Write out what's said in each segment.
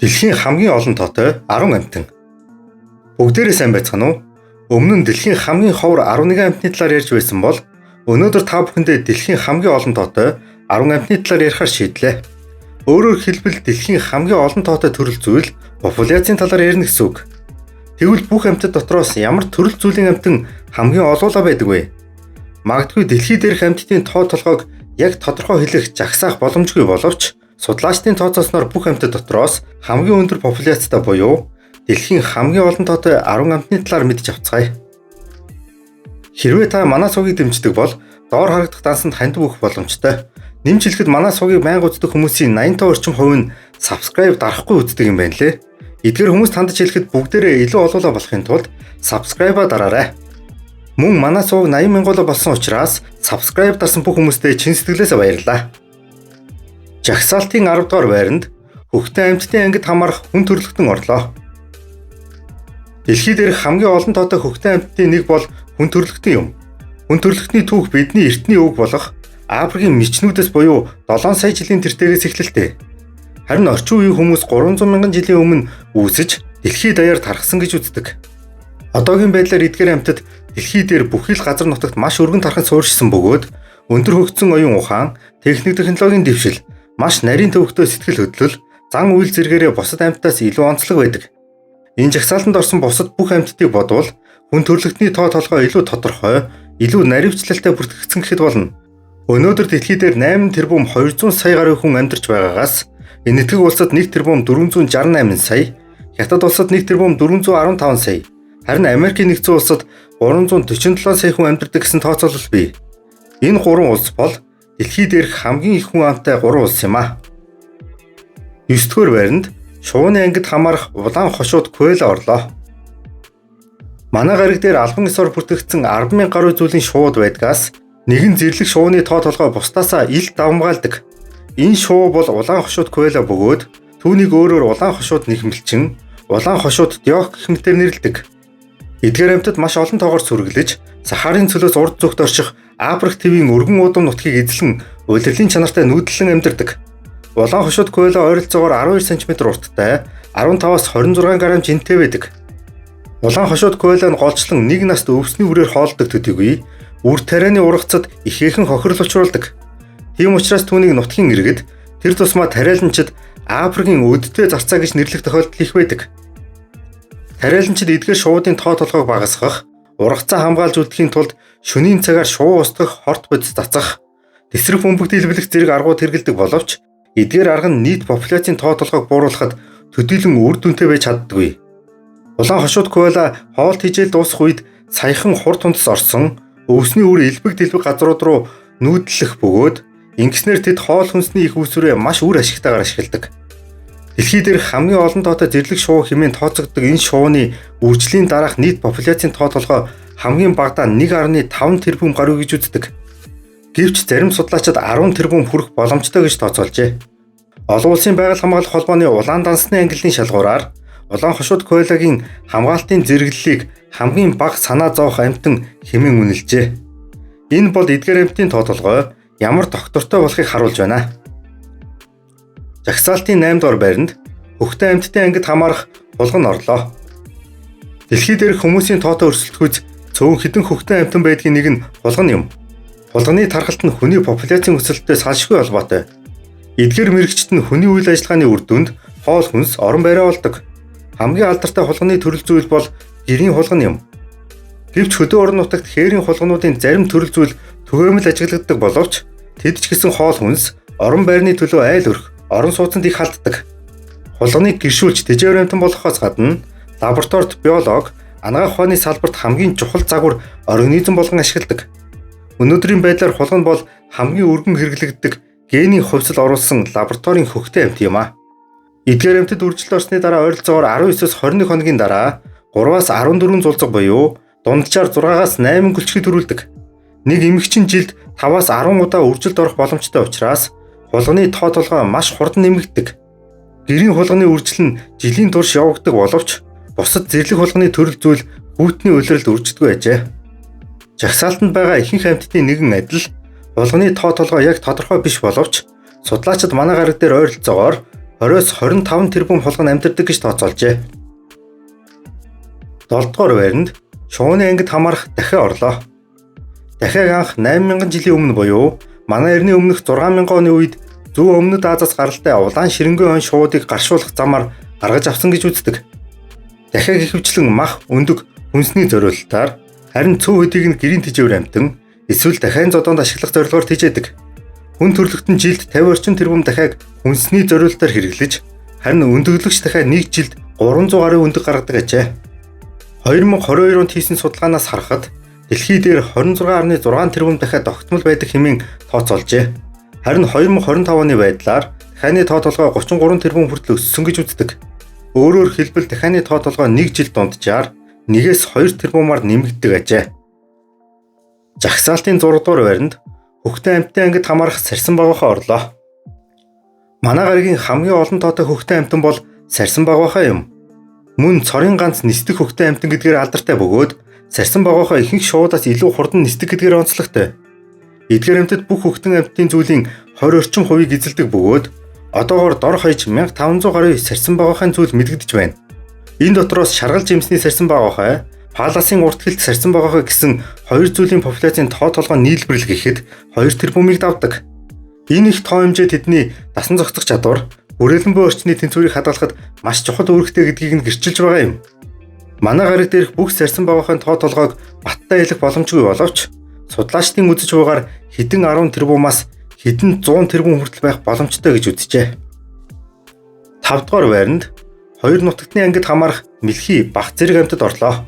Дэлхийн хамгийн олон тоотой 10 амьтан. Бүгдээрээ сайн байцгаана уу? Өмнө нь дэлхийн хамгийн ховор 11 амьтны талаар ярьж байсан бол өнөөдөр та бүхэндээ дэлхийн хамгийн олон тоотой 10 амьтны талаар ярихаар шийдлээ. Өөрөөр хэлбэл дэлхийн хамгийн олон тоотой төрөл зүйл популяцийн талаар ярина гэсэн үг. Тэгвэл бүх амьтад дотроос ямар төрөл зүйлийн амьтан хамгийн олоолаа байдаг вэ? Магадгүй дэлхий дээрх амьтдын тоо толгойг яг тодорхой хэлэх жагсаах боломжгүй боловч судлаачдын тооцоосноор бүх амьтад дотроос хамгийн өндөр популяцтай буюу дэлхийн хамгийн олон тоотой 10 амьтны талаар мэдж авцгаая. Хэрвээ та манай цугийг дэмждэг бол доор харагдах дансанд хандив өгөх боломжтой. Нэмж хэлэхэд манай цугийг байнга үздэг хүмүүсийн 85% орчим хувь нь subscribe дарахгүй үздэг юм байна лээ. Эдгээр хүмүүс тандж хэлэхэд бүгдээрээ илүү олоолаа болохын тулд subscribe-а дараарай. Мөн манай цуг 80,000 болсон учраас subscribe дарсан бүх хүмүүстээ чин сэтгэлээсээ баярлалаа. Жагсаалтын 10 дугаар байранд хөхтөн амьтдын ангид хамаарах хүн төрөлхтөн орлоо. Дэлхий дээрх хамгийн олон тоотой хөхтөн амьтдын нэг бол хүн төрөлхтөн юм. Хүн төрөлхтний түүх бидний эртний өвөг болох Африкийн мичнүүдээс буюу 7 сая жилийн тэртээрээс эхэллээ. Харин орчин үеийн хүмүүс 300 мянган жилийн өмнө үүсэж дэлхий даяар тархсан гэж үздэг. Одоогийн байдлаар эдгээр амьтад дэлхий дээр бүхий л газар нутагт маш өргөн тархан суурьшсан бөгөөд өндөр хөгжсөн оюун ухаан, технологийн дэвшил, маш нарийн төвөгтэй сэтгэл хөдлөл, зан үйл зэргээрээ бусад амьтдаас илүү онцлог байдаг. Энэ жагсаалтанд орсон бусад бүх амьтдыг бодвол хүн төрөлхтний тоо толгой илүү тодорхой, илүү наривчлалтай бүртгэгдсэн гэхэд болно. Өнөөдөр дэлхий дээр 8 тэрбум 200 сая гаруй хүн амьдарч байгаагаас энэ нэтгэг улсад 1 тэрбум 468 сая, Хятад улсад 1 тэрбум 415 сая, харин Америкийн нэгдсэн улсад 347 сая хүн амьдардаг гэсэн тооцоолол бий. Энэ 3 улс бол дэлхий дээрх хамгийн их хүн амтай 3 улс юм а. 9-р байранд шувууны ангид хамаарах улаан хошууд Коэла орлоо. Манай гариг дээр албан ёсоор бүртгэгдсэн 10,000 гаруй зүйлийн шууд байдгаас нэгэн зэрлэг шувууны тоо толгой бусдаасаа ил давмгаалдаг. Энэ шувуу бол улаан хошууд Коэла бөгөөд түүнийг өөрөөр улаан хошууд нэхэмлчин, улаан хошууд Диок гэх мэтээр нэрлэдэг. Эдгээр амьтад маш олон тоогоор сүргэлж, Сахарын цөлөөс урд зүгт орших Африк твийн өргөн удам нутгийг эзлэн улирлын чанартай нүүдэлэн амьдардаг. Улаан хошууд Коэла ойролцоогоор 12 см урттай, 15-аас 26 грамм жинтэй байдаг. Улаан хошууд Коэланы голчлон нэг наст өвсний үрээр хоолдог төдийгүй үр тарианы ургацад ихээхэн хохирол учруулдаг. Тийм учраас түүнийг нутгийн иргэд тэр тусмаа тариаланчид Африкийн өдтэй зарцаа гэж нэрлэх тохиолдол их байдаг. Тариаланчид эдгээр шуудын тоо толгойг багасгах, ургацаа хамгаалж үлдэхийн тулд шөнийн цагаар шувуу устгах, хорт бодис цацах, тэсрэг бөмбөг дэлбэлэх зэрэг аргууд хэрэгэлдэг боловч эдгээр арга нь нийт популяцийн тоо толгойг бууруулахад төдийлөн үр дүнтэй байж чаддаггүй. Улаан хошууд Коэла хоолт хижээл дуусах үед саяхан хурд тундас орсон өвсний үр элбэг дэлбэг газрууд руу нүүдлэх бөгөөд ингэснээр тэд хоол хүнсний их үүсвэрээ маш үр ашигтайгаар ашигладаг. Дэлхий дээрх хамгийн олон тоотой зэрлэг шувуу хэмээн тооцогддог энэ шувууны үржлийн дараах нийт популяцийн тоо толгой хамгийн багадаа 1.5 тэрбум гаруй гэж үздэг. Гэвч зарим судлаачид 10 тэрбум хүрэх боломжтой гэж тооцоолжээ. Олон улсын байгаль хамгаалах холбооны улаан дансны ангиллын шалгуураар улаан хошууд Коэлагийн хамгаалтын зэрэглэлийг хамгийн бага санаа зовох амьтан хэмээн үнэлжээ. Энэ бол эдгээр амьтдын тоо толгой ямар доктортой болохыг харуулж байна. Жагсаалтын 8 дугаар байранд хөхтөн амьтдын ангид хамаарах хулган орлоо. Дэлхий дээрх хүмүүсийн тоотой өрсөлдөхүйц цөөн хідэн хөхтөн амьтан байдгийн нэг нь хулган юм. Хулганы тархалт нь хүний популяцийн өсөлттэй салшгүй холбоотой. Эдгээр мэрэгчд нь хүний үйл ажиллагааны үр дүнд хоол хүнс, орон байраа болдог. Хамгийн алдартай хулганы төрөл зүйл бол гэрийн хулган юм. Гэвч хөдөө орон нутагт хээрийн хулгануудын зарим төрөл зүйл түгээмэл ажиглагддаг боловч тэд ч гэсэн хоол хүнс, орон байрны төлөө айл өрх, орон сууцанд их халддаг. Хулганыг гэршүүлж тэжээвэр амьтан болгохоос гадна лабораторид биолог, анагаах ухааны салбарт хамгийн чухал загвар организм болгон ашигладаг. Өнөөдрийн байдлаар хулган бол хамгийн өргөн хэрэглэгддэг генийн хувьсал оруулсан лабораторийн хөхтөн амьт юм а. Эдгээр амьтад үржилт орсны дараа ойролцоогоор 19-с 21 хоногийн дараа 3-аас 14 зулцэг буюу дунджаар 6-аас 8 гөлчгийг төрүүлдэг. Нэг эмэгчин жилд 5-аас 10 удаа үржилт орох боломжтой учраас хулганы тоо толгой маш хурдан нэмэгддэг. Гэрийн хулганы үржил нь жилийн турш явагддаг боловч бусад зэрлэг хулганы төрөл зүйл хүүтний улиралд үржигдгүй ажээ. Жагсаалтанд байгаа ихэнх амьтдын нэгэн адил хулганы тоо толгой яг тодорхой биш боловч судлаачид манай гариг дээр ойролцоогоор 20-25 тэрбум хулган амьдардаг гэж тооцоолжээ. 7 дугаар байранд шувууны ангид хамаарах дахиад орлоо. Дахиад анх 8000 жилийн өмнө буюу манай эртний өмнөх 6000 оны үед Зөв Өмнөд Азиас гаралтай улаан ширэнгийн хон шуудыг гаршуулах замаар гаргаж авсан гэж үздэг. Дахиад ихэвчлэн мах, өндөг, хүнсний зориулалтаар харин цөөн хөдийг нь гэрийн тэжээвэр амтан эсвэл дахиад зодоонд ашиглах зорилгоор тэжээдэг. Хүн төрлөختөн жилд 50 орчим тэрбум дахиад хүнсний зориулалтаар хэрэглэж, харин өндөглөгч дахиад нэг жилд 300 гаруй өндөг гаргадаг ажээ. 2022 онд хийсэн судалгаанаас харахад дэлхий дээр 26.6 тэрбум дахиад тогтмол байдаг хэмээн тооцоолжээ. Харин 2025 оны байдлаар дахианы тоо толгой 33 тэрбум хүртэл өссөн гэж үздэг. Өөрөөр хэлбэл дахианы тоо толгой 1 жил дунджаар 1-2 тэрбумаар нэмэгддэг ажээ. Жагсаалтын 6 дугаар байранд хөхтөн амьтны ангид хамаарах сарсан багийнхаа орлоо. Манай гаригийн хамгийн олон тоотой хөхтөн амьтан бол сарсан багийнхаа юм. Мөн цорын ганц нисдэг хөхтөн амьтан гэдгээр алдартай бөгөөд сарсан багийнхаа ихэнх шуудаас илүү хурдан нисдэг гэдгээр онцлогтой. Эдгээр амьтад бүх хөхтөн амьтдын зүйлийн 20 орчим хувийг эзэлдэг бөгөөд одоогоор дор хаяж 1500 гаруй сарсан багийнхаа зүйл мэдэгдэж байна. Энэ дотроос шаргал жимсний сарсан багийнхаа, паласын урт хэлт сарсан багийнхаа гэсэн хоёр зүйлийн популяцийн тоо толгой нийлбэрэл гэхэд 2 тэрбумыг давдаг. Энэ их тоо хэмжээ тэдний дасан зохицох чадвар, хүрээлэн буй орчны тэнцвэрийг хадгалахад маш чухал үүрэгтэй гэдгийг нь гэрчилж байгаа юм. Манай гариг дээрх бүх сарсан багийнхаа тоо толгойг баттай хэлэх боломжгүй боловч судлаачдын үзэж байгаагаар хэдэн 10 тэрбумаас хэдэн 100 тэрбум хүртэл байх боломжтой гэж үзжээ. 5 дугаар байранд хоёр нутагтны ангид хамаарах мэлхий бах зэрэг амьтад орлоо.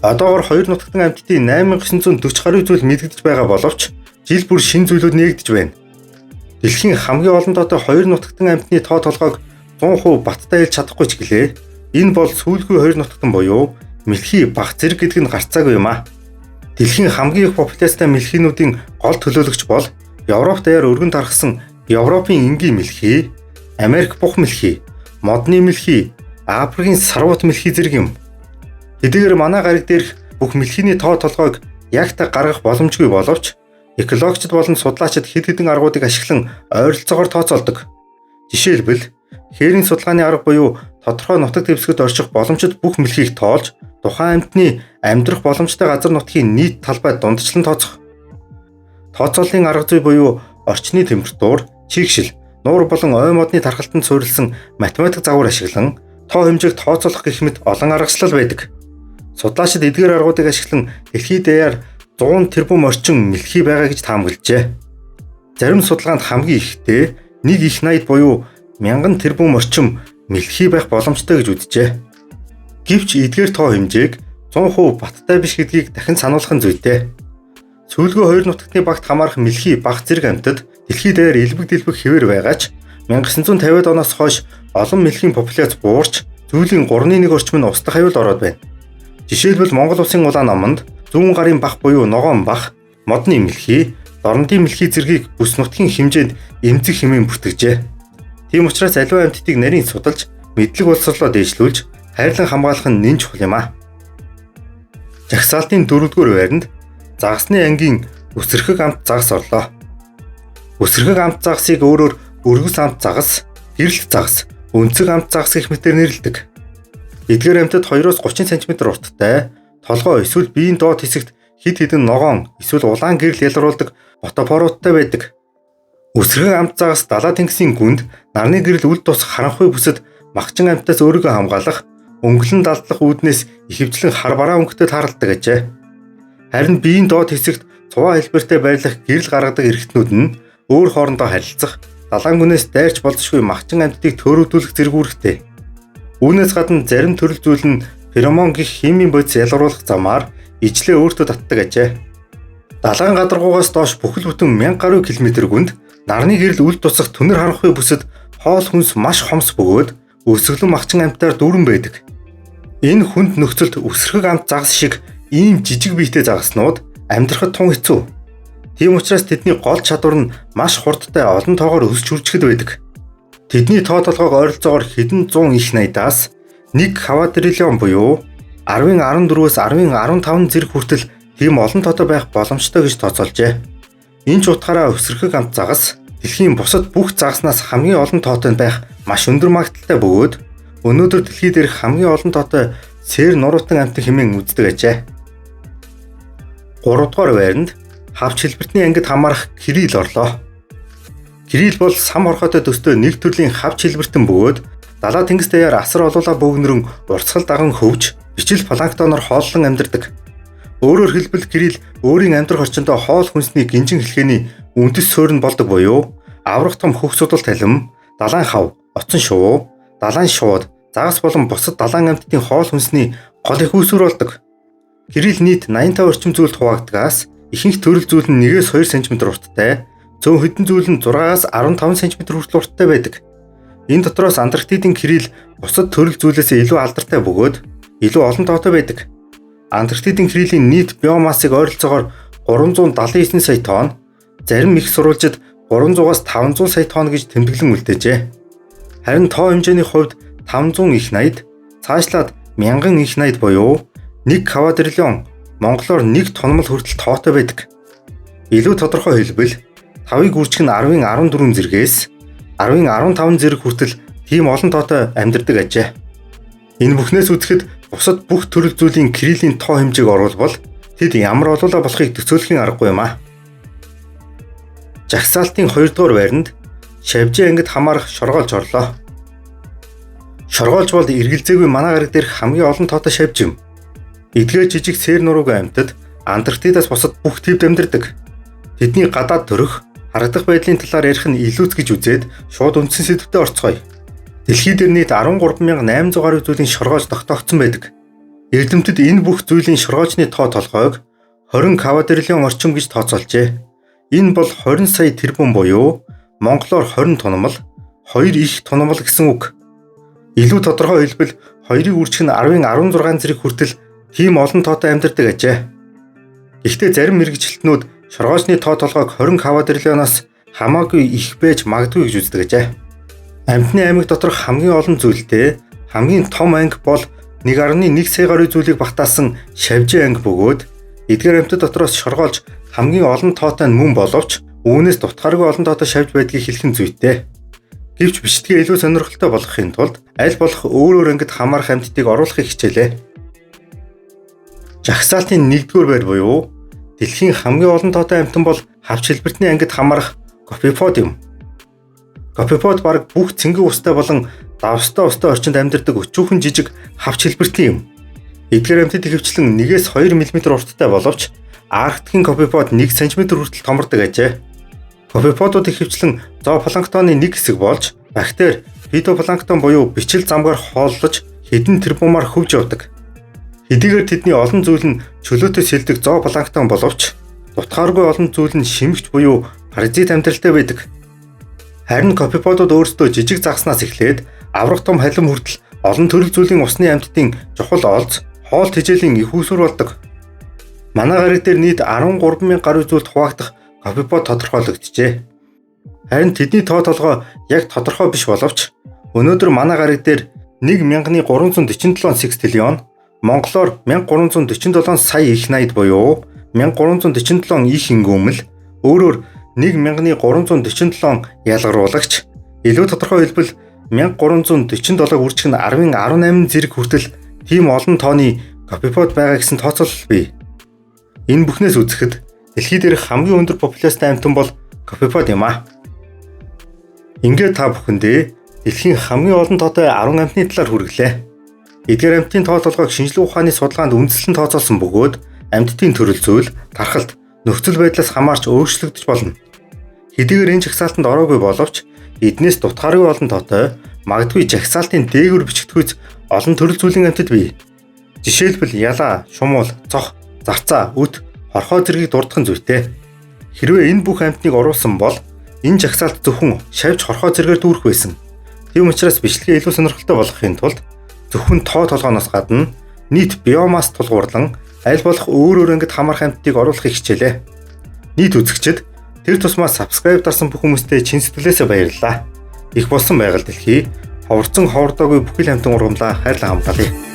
Одоогоор хоёр нутагтан амьтдын 8940 гаруй зүйл мэдэгдэж байгаа боловч жил бүр шинэ зүйлүүд нээгдэж байна. Дэлхийн хамгийн олон тоотой хоёр нутагтан амьтны тоо толгойг 100% баттай хэлж чадахгүй ч гэлээ. Энэ бол сүүлгүй хоёр нутагтан буюу мэлхий бах зэрэг гэдэг нь гарцаагүй юм а. Дэлхийн хамгийн их популяцтай мэлхийнүүдийн гол төлөөлөгч бол Европ даяар өргөн тархсан Европын энгийн мэлхий, Америк бух мэлхий, модны мэлхий, Африкийн сарват мэлхий зэрэг юм. Хэдийгээр манай гариг дээрх бүх мэлхийний тоо толгойг яг та гаргах боломжгүй боловч экологчид болон судлаачид хэд хэдэн аргуудыг ашиглан ойролцоогоор тооцоолдог. Жишээлбэл хээрийн судалгааны арга буюу тодорхой нутаг дэвсгэрт орчих боломжит бүх мэлхийг тоолж тухайн амьтны амьдрах боломжтой газар нутгийн нийт талбай дундчлан тооцох. Тооцооллын арга зүй буюу орчны температур, чийгшил, нуур болон ой модны тархалтанд суурилсан математик загвар ашиглан тоо хэмжээг тооцоолох гэх мэт олон аргачлал байдаг. Судлаачид эдгээр аргуудыг ашиглан дэлхий даяар 100 тэрбум орчим мэлхий байгаа гэж таамаглажээ. Зарим судалгаанд хамгийн ихдээ нэг их найд буюу 1000 тэрбум орчим мэлхий байх боломжтой гэж үзжээ. Гэвч эдгээр тоо хэмжээг 100% баттай биш гэдгийг дахин сануулах нь зүйтэй. Сүүлгүй хоёр нутагтны багт хамаарах мэлхий бах зэрэг амьтад дэлхий даяар элбэг дэлбэг хэвээр байгаа ч 1950-ад оноос хойш олон мэлхийн популяц буурч зүйлийн 3-1 орчим нь устдах аюул ороод байна. Жишээлбэл Монгол улсын улаан номонд зүүн гарын бах буюу ногоон бах, модны мэлхий, дорнодын мэлхий зэргийг бүс нутгийн хэмжээнд эмзэг хэмээн бүртгэжээ. Тийм учраас аливаа амьтдыг нарийн судалж, мэдлэг боловсролоо дээшлүүлж, хайрлан хамгаалах нь нэн чухал юм а. Жагсаалтын 4-р байранд загасны ангийн үсэрхэг амт загас орлоо. Үсэрхэг амт загасыг өөрөөр өргөс амт загас, гэрэлт загас, өнцөг амт загас гэх мэтээр нэрлэдэг. Эдгээр амьтад 2-30 см урттай, толгой эсвэл биеийн доод хэсэгт хэд хэдэн ногоон эсвэл улаан гэрэл ялгаруулдаг ботопоруудтай байдаг. Үсэрхэг амт загас далаа тэнгисийн гүнд нарны гэрэл үл тус харанхуй бүсэд магчин амьтаас өөрийгөө хамгаалах, өнгөлн далдлах үүднээс ихэвчлэн хар бараа өнгөтэй тааралдаг ажээ. Харин биеийн доод хэсэгт цуваа хэлбэртэй байрлах гэрэл гаргадаг эрхтнүүд нь өөр хоорондоо харилцах, далайн гүнээс дайрч болзошгүй магчин амьтдыг төөрөгдүүлэх зэрэг үүрэгтэй. Үүнээс гадна зарим төрөл зүйл нь феромон гэх химийн бодис ялгаруулах замаар ижлээ өөртөө татдаг ажээ. Далайн гадаргуугаас доош бүхэл бүтэн 1000 гаруй километр гүнд нарны гэрэл үл тусах түнэр харанхуй бүсэд хоол хүнс маш хомс бөгөөд өсгөлөн магчин амьтаар дүүрэн байдаг. Энэ хүнд нөхцөлд үсэрхэг амт загас шиг ийм жижиг биетэй загаснууд амьдрахад тун хэцүү. Тийм учраас тэдний гол чадвар нь маш хурдтай олон тоогоор өсч хүрчгэд байдаг. Тэдний тоо толгойг ойролцоогоор хэдэн 100 их найдаас 1 квадриллион буюу 10-14-өөс 10-15 зэрэг хүртэл тийм олон тоотой байх боломжтой гэж тооцоолжээ. Энэ ч утгаараа үсэрхэг амт загас дэлхийн бусад бүх загаснаас хамгийн олон тоотой байх маш өндөр магадaltaй бөгөөд өнөөдөр дэлхий дээрх хамгийн олон тоотой сээр нуруутан амьтан хэмээн үздэг ажээ. 3 дугаар байранд хавч хэлбэртний ангид хамаарах Кирилл орлоо. Кирилл бол сам хорхотой төстэй нэг төрлийн хавч хэлбэртэн бөгөөд далаа тэнгис даяар асар олуулаа бөөгнөрөн уртсгал даган хөвж бичил планктоноор хооллон амьдардаг. Өөрөөр хэлбэл Кирилл өөрийн амьдрах орчиндөө хоол хүнсний гинжин хэлхээний үндэс суурь нь болдог буюу аврах том хөх судал талим, далайн хав, оцон шувуу, далайн шууд, загас болон бусад далайн амьтдын хоол хүнсний гол их үүсвэр болдог. Кирилл нийт 85 орчим зүйлд хуваагдгаас ихэнх төрөл зүйл нь 1-2 см урттай, цөөн хэдэн зүйл нь 6-аас 15 см хүртэл урттай байдаг. Энэ дотроос Антарктидын Кирилл бусад төрөл зүйлээс илүү алдартай бөгөөд илүү олон тоотой байдаг. Антарктидын Кириллийн нийт биомассыг ойролцоогоор 379 сая тонн, зарим их сурвалжид 300-аас 500 сая тонн гэж тэмдэглэн үлдээжээ. Харин тоо хэмжээний хувьд 500 их найд, цаашлаад 1000 их найд буюу 1 квадриллион, монголоор 1 тоннмол хүртэл тоотой байдаг. Илүү тодорхой хэлбэл 5-ыг үржих нь 10-ын 14 зэргээс 10-ын 15 зэрэг хүртэл тийм олон тоотой амьдардаг ажээ. Энэ бүхнээс үзэхэд бусад бүх төрөл зүйлийн Кириллийн тоо хэмжээг оруулбал тэд ямар олуулаа болохыг төсөөлөхийн аргагүй юм а. Жагсаалтын 2 дугаар байранд Шавжийн ангид хамаарах шоргоолж орлоо. Шоргоолж бол эргэлзээгүй манай гариг дээрх хамгийн олон тоотой шавж юм. Эдгээр жижиг сээр нуруугүй амьтад Антарктидаас бусад бүх тивд амьдардаг. Тэдний гадаад төрөх, харагдах байдлын талаар ярих нь илүүц гэж үзээд шууд үндсэн сэдвтэ орцгоё. Дэлхий дээр нийт 13800 гаруй зүйлийн шоргоолж тогтоогдсон байдаг. Эрдэмтэд энэ бүх зүйлийн шоргоолжны тоо толгойг 20 квадриллион орчим гэж тооцоолжээ. Энэ бол 20 сая тэрбум буюу монголоор 20 тоннмол, 2 их тоннмол гэсэн үг. Илүү тодорхой хэлбэл 2-ыг үржих нь 10-ын 16 зэрэг хүртэл тийм олон тоотой амьдардаг ажээ. Гэхдээ зарим мэргэжилтнүүд шоргоолжны тоо толгойг 20 квадриллионоос хамаагүй их байж магадгүй гэж үздэг ажээ. Амьтны аймаг доторх хамгийн олон зүйлтэй хамгийн том анги бол 1.1 сая гаруй зүйлийг багтаасан Шавжийн анги бөгөөд эдгээр амьтад дотроос шоргоолж хамгийн олон тоотой нь мөн боловч үүнээс дутхааргүй олон тоотой шавж байдгийг хэлэх нь зүйтэй. Гэвч бичлэгээ илүү сонирхолтой болгохын тулд аль болох өөр ангид хамаарах амьтдыг оруулахыг хичээлээ. Жагсаалтын 1-р байр буюу дэлхийн хамгийн олон тоотой амьтан бол хавч хэлбэртний ангид хамаарах Копипод юм. Копипод бараг бүх цэнгэг устай болон давстай устай орчинд амьдардаг өчүүхэн жижиг хавч хэлбэртний юм. Эдгээр амьтад ихэвчлэн 1-2 мм урттай боловч Арктикийн Копипод 1 см хүртэл томордог ажээ. Копиподууд ихэвчлэн зоопланктоны нэг хэсэг болж бактери, фитопланктон буюу бичил замгаар хооллож хэдэн тэрбумаар хөвж явдаг. Хэдийгээр тэдний олон зүйл нь чөлөөтэй сэлдэг зоопланктон боловч дутхааргүй олон зүйл нь шимэгч буюу паразит амьдралтай байдаг. Харин копиподууд өөрсдөө жижиг загснаас эхлээд аврах том халим хүртэл олон төрөл зүйлийн усны амьтдын чухал олз, хоол тэжээлийн их үүсвэр болдог. Манай гариг дээр нийт 13000 гаруй зүйлд хуваагдах копипод тодорхойлогджээ. Харин тэдний тоо толгой яг тодорхой биш боловч өнөөдөр манай гариг дээр 1,347 секстиллион, монголоор 1347 сая их найд буюу 1347 их ингүүмэл, өөрөөр 1347 ялгаруулагч, илүү тодорхой хэлбэл 1347-г үржих нь 10-ын 18 зэрэг хүртэл тийм олон тооны копипод байгаа гэсэн тооцоолол бий. Энэ бүхнээс үзэхэд дэлхий дээрх хамгийн өндөр популяцтай амьтан бол копипод юм а. Ингээд та бүхэндээ дэлхийн хамгийн олон тоотой 10 амьтны талаар хүргэлээ. Эдгээр амьтдын тоо толгойг шинжлэх ухааны судалгаанд үндэслэн тооцоолсон бөгөөд амьтдын төрөл зүйл, тархалт, нөхцөл байдлаас хамаарч өөрчлөгдөж болно. Хэдийгээр энэ жагсаалтанд ороогүй боловч эднээс дутхааргүй олон тоотой, магадгүй жагсаалтын дээгүүр бичигдхүйц олон төрөл зүйлийн амьтад бий. Жишээлбэл ялаа, шумуул, цох, зарцаа, үт, хорхоо зэргийг дурдах нь зүйтэй. Хэрвээ энэ бүх амьтныг оруулсан бол энэ жагсаалт зөвхөн шавж хорхоо зэргээр дүүрэх байсан. Тийм учраас бичлэгээ илүү сонирхолтой болгохын тулд зөвхөн тоо толгооноос гадна нийт биомасс тулгуурлан аль болох өөр ангид хамаарх амьтдыг оруулахыг хичээлээ. Нийт үзэгчид тэр тусмаа subscribe дарсан бүх хүмүүстээ чин сэтгэлээсээ баярлалаа. Их болсон байгаль дэлхий ховорцсон ховордоогүй бүхэл амьтан ургамлаа хайрлан хамгаалъя.